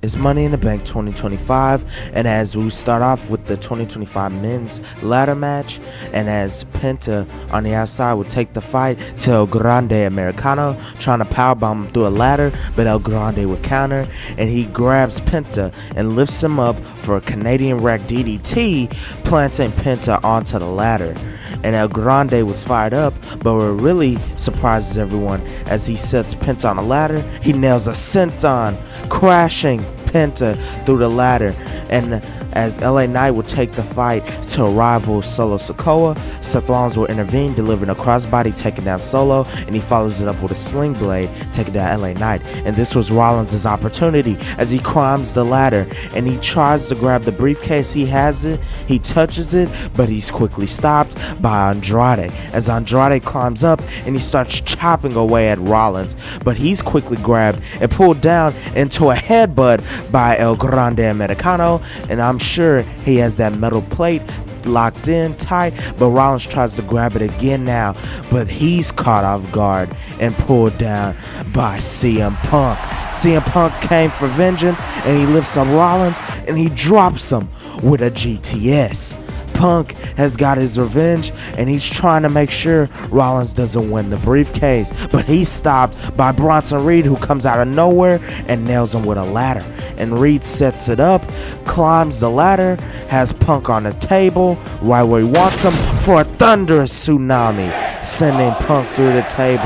It's Money in the Bank 2025, and as we start off with the 2025 men's ladder match, and as Penta on the outside would take the fight to El Grande Americano, trying to powerbomb him through a ladder, but El Grande would counter, and he grabs Penta and lifts him up for a Canadian rack DDT, planting Penta onto the ladder. And El Grande was fired up, but what really surprises everyone as he sets Penta on a ladder, he nails a senton, crashing Penta through the ladder. And as LA Knight would take the fight to a rival Solo Sikoa, Seth Rollins will intervene, delivering a crossbody, taking down Solo, and he follows it up with a sling blade, taking down LA Knight. And this was Rollins' opportunity as he climbs the ladder and he tries to grab the briefcase. He has it, he touches it, but he's quickly stopped by Andrade as Andrade climbs up and he starts chopping away at Rollins, but he's quickly grabbed and pulled down into a headbutt by El Grande Americano, and I'm sure he has that metal plate locked in tight, but Rollins tries to grab it again now, but he's caught off guard and pulled down by CM Punk. CM Punk came for vengeance, and he lifts up Rollins and he drops him with a GTS. Punk has got his revenge, and he's trying to make sure Rollins doesn't win the briefcase, but he's stopped by Bronson Reed, who comes out of nowhere and nails him with a ladder. And Reed sets it up, climbs the ladder, has Punk on the table right where he wants him for a thunderous tsunami, sending Punk through the table.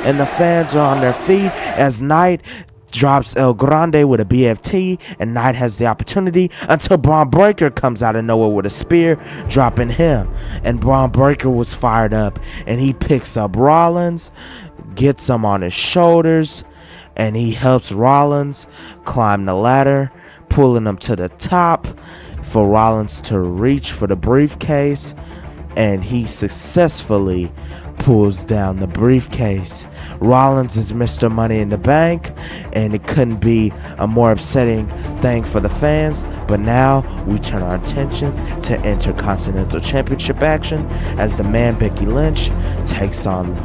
And the fans are on their feet as Knight drops El Grande with a BFT, and Knight has the opportunity until Braun Breaker comes out of nowhere with a spear, dropping him. And Braun Breaker was fired up, and he picks up Rollins, gets him on his shoulders, and he helps Rollins climb the ladder, pulling him to the top for Rollins to reach for the briefcase, and he successfully pulls down the briefcase. Rollins is Mr. Money in the Bank, and it couldn't be a more upsetting thing for the fans. But now we turn our attention to Intercontinental Championship action as the man Becky Lynch takes on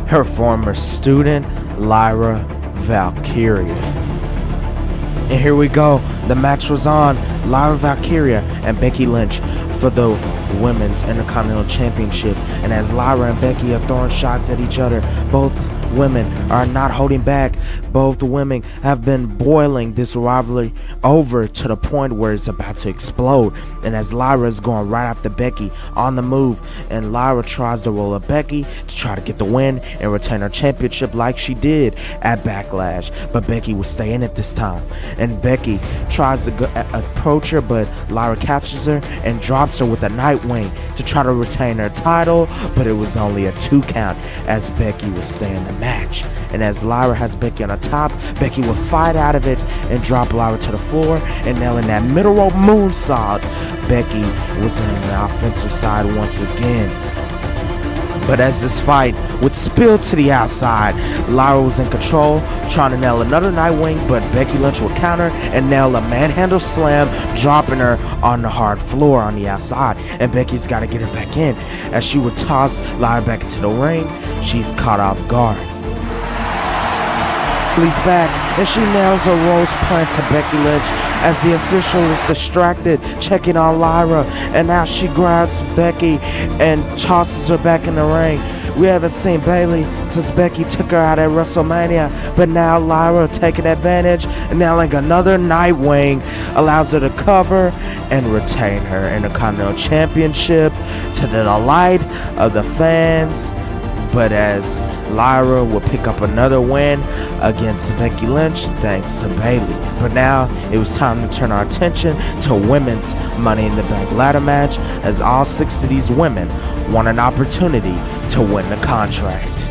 her former student Lyra Valkyria. And here we go. The match was on. Lyra Valkyria and Becky Lynch for the Women's Intercontinental Championship. And as Lyra and Becky are throwing shots at each other, both women are not holding back. Both women have been boiling this rivalry over to the point where it's about to explode. And as Lyra is going right after Becky on the move, and Lyra tries to roll up Becky to try to get the win and retain her championship like she did at Backlash. But Becky was staying it this time. And Becky tries to approach her, but Lyra catches her and drops her with a Nightwing to try to retain her title, but it was only a 2 count as Becky was staying the match. And as Lyra has Becky on the top, Becky will fight out of it and drop Lyra to the floor, and nailing that middle rope moonsault. Becky was on the offensive side once again. But as this fight would spill to the outside, Lyra was in control, trying to nail another Nightwing, but Becky Lynch would counter and nail a manhandle slam, dropping her on the hard floor on the outside. And Becky's got to get her back in. As she would toss Lyra back into the ring, she's caught off guard. Lee's back, and she nails a rose plant to Becky Lynch as the official is distracted, checking on Lyra, and now she grabs Becky and tosses her back in the ring. We haven't seen Bayley since Becky took her out at WrestleMania, but now Lyra taking advantage and nailing another Nightwing allows her to cover and retain her Intercontinental Championship to the delight of the fans. But as Lyra will pick up another win against Becky Lynch thanks to Bayley. But now it was time to turn our attention to women's Money in the Bank ladder match, as all 6 of these women want an opportunity to win the contract.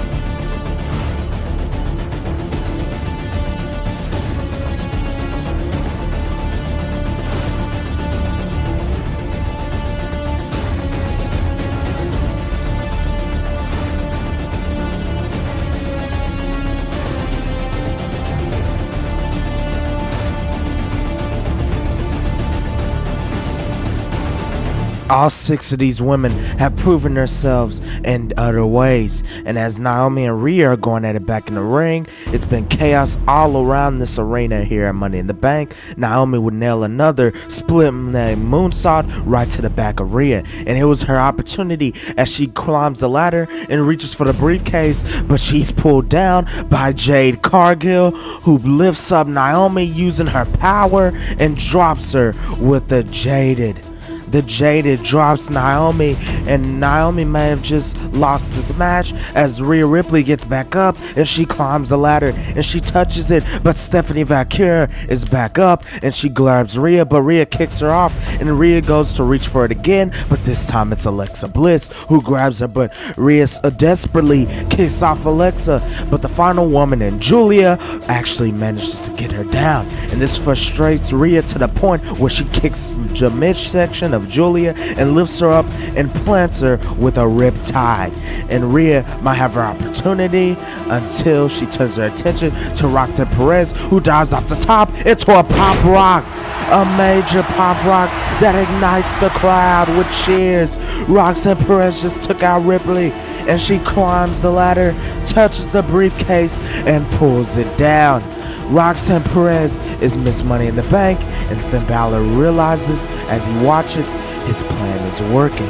All 6 of these women have proven themselves in other ways, and as Naomi and Rhea are going at it back in the ring, it's been chaos all around this arena here at Money in the Bank. Naomi would nail another split moonsault right to the back of Rhea, and it was her opportunity as she climbs the ladder and reaches for the briefcase, but she's pulled down by Jade Cargill, who lifts up Naomi using her power and drops her with the Jaded. The Jaded drops Naomi, and Naomi may have just lost this match as Rhea Ripley gets back up and she climbs the ladder and she touches it, but Stephanie Valkyria is back up and she grabs Rhea, but Rhea kicks her off and Rhea goes to reach for it again, but this time it's Alexa Bliss who grabs her, but Rhea desperately kicks off Alexa, but the final woman in Julia actually manages to get her down, and this frustrates Rhea to the point where she kicks the midsection of Julia and lifts her up and plants her with a rib tie, and Rhea might have her opportunity until she turns her attention to Roxanne Perez, who dives off the top into a Pop Rocks, a major Pop Rocks that ignites the crowd with cheers. Roxanne Perez just took out Ripley and she climbs the ladder, touches the briefcase and pulls it down. Roxanne Perez is Miss Money in the Bank, and Finn Balor realizes as he watches his plan is working,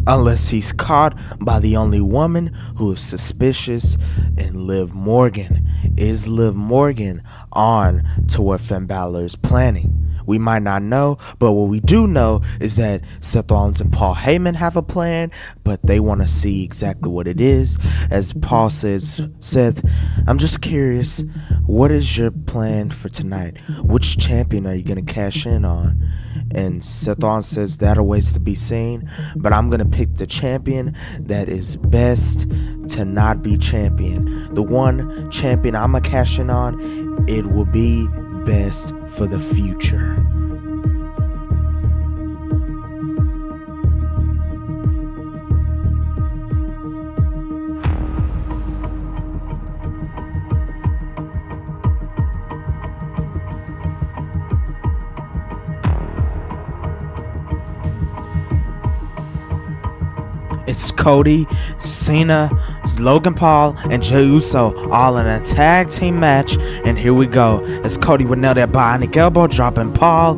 unless he's caught by the only woman who is suspicious in Liv Morgan. Is Liv Morgan on to what Finn Balor is planning? We might not know, but what we do know is that Seth Rollins and Paul Heyman have a plan, but they want to see exactly what it is. As Paul says, Seth, I'm just curious, what is your plan for tonight? Which champion are you going to cash in on? And Seth Rollins says that awaits to be seen, but I'm going to pick the champion that is best to not be champion. The one champion I'm going to cash in on, it will be best for the future. It's Cody, Cena, Logan Paul, and Jey Uso all in a tag team match, and here we go. As Cody would nail that bionic elbow, dropping Paul.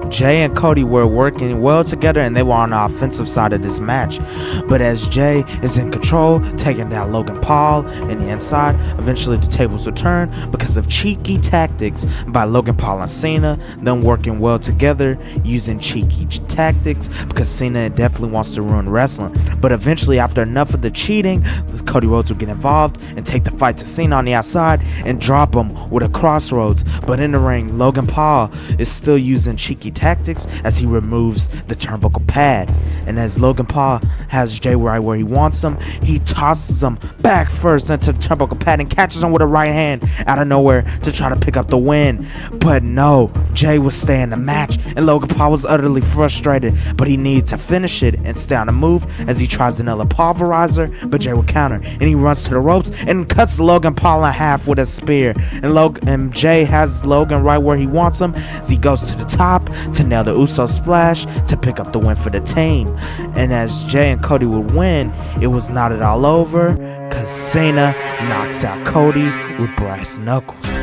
Jey and Cody were working well together, and they were on the offensive side of this match. But as Jey is in control, taking down Logan Paul in the inside, eventually the tables will turn because of cheeky tactics by Logan Paul and Cena, them working well together using cheeky tactics because Cena definitely wants to ruin wrestling. But eventually, after enough of the cheating, Cody Rhodes will get involved and take the fight to Cena on the outside and drop him with a crossroads. But in the ring, Logan Paul is still using cheeky tactics as he removes the turnbuckle pad. And as Logan Paul has Jey right where he wants him, he tosses him back first into the turnbuckle pad and catches him with a right hand out of nowhere to try to pick up the win. But no, Jey was staying in the match, and Logan Paul was utterly frustrated, but he needed to finish it and stay on the move as he tries to nail a pulverizer, but Jey will counter, and he runs to the ropes and cuts Logan Paul in half with a spear. And Jey has Logan right where he wants him as he goes to the top to nail the Uso splash to pick up the win for the team. And as Jey and Cody would win, it was not at all over because Cena knocks out Cody with brass knuckles.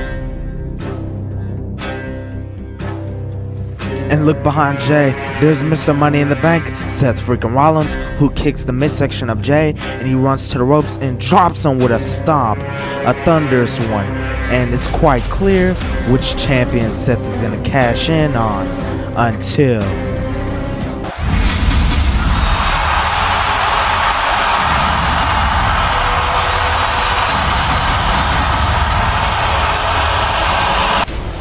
And look behind Jey, there's Mr. Money in the Bank, Seth freaking Rollins, who kicks the midsection of Jey, and he runs to the ropes and drops him with a stomp, a thunderous one. And it's quite clear which champion Seth is going to cash in on until...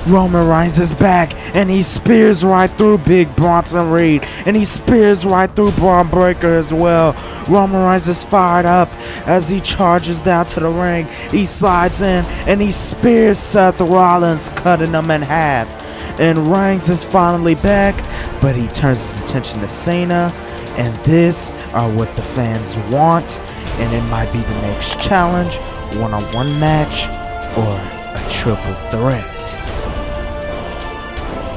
Roman Reigns is back, and he spears right through Big Bronson Reed, and he spears right through Braun Breaker as well. Roman Reigns is fired up as he charges down to the ring. He slides in, and he spears Seth Rollins, cutting him in half. And Reigns is finally back, but he turns his attention to Cena, and this are what the fans want, and it might be the next challenge, one-on-one match, or a triple threat.